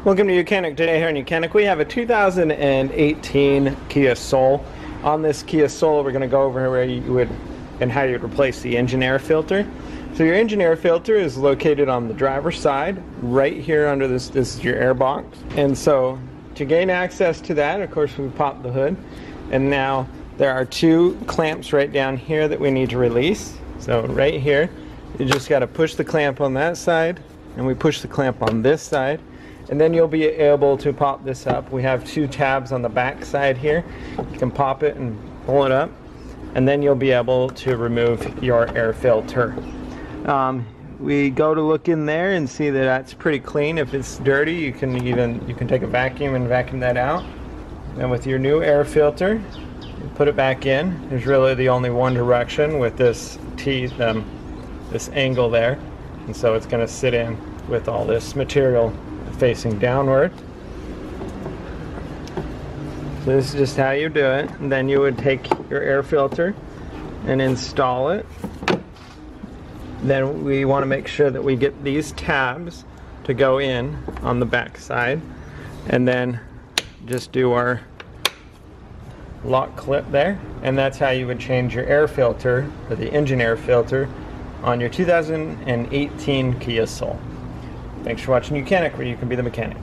Welcome to Ukenic. Today here in Ukenic we have a 2018 Kia Soul. On this Kia Soul we're going to go over where you would and how you'd replace the engine air filter. So your engine air filter is located on the driver's side right here under this is your air box. And so to gain access to that, of course, we pop the hood, and now there are two clamps right down here that we need to release. So right here you just got to push the clamp on that side, and we push the clamp on this side, and then you'll be able to pop this up. We have two tabs on the back side here. You can pop it and pull it up, and then you'll be able to remove your air filter. We go to look in there and see that that's pretty clean. If it's dirty, you can take a vacuum and vacuum that out. And with your new air filter, you put it back in. There's really the only one direction with this this angle there, and so it's going to sit in with all this material facing downward. So this is just how you do it. And then you would take your air filter and install it. Then we want to make sure that we get these tabs to go in on the back side, and then just do our lock clip there, and that's how you would change your air filter, or the engine air filter, on your 2018 Kia Soul. Thanks for watching Ukenic, where you can be the mechanic.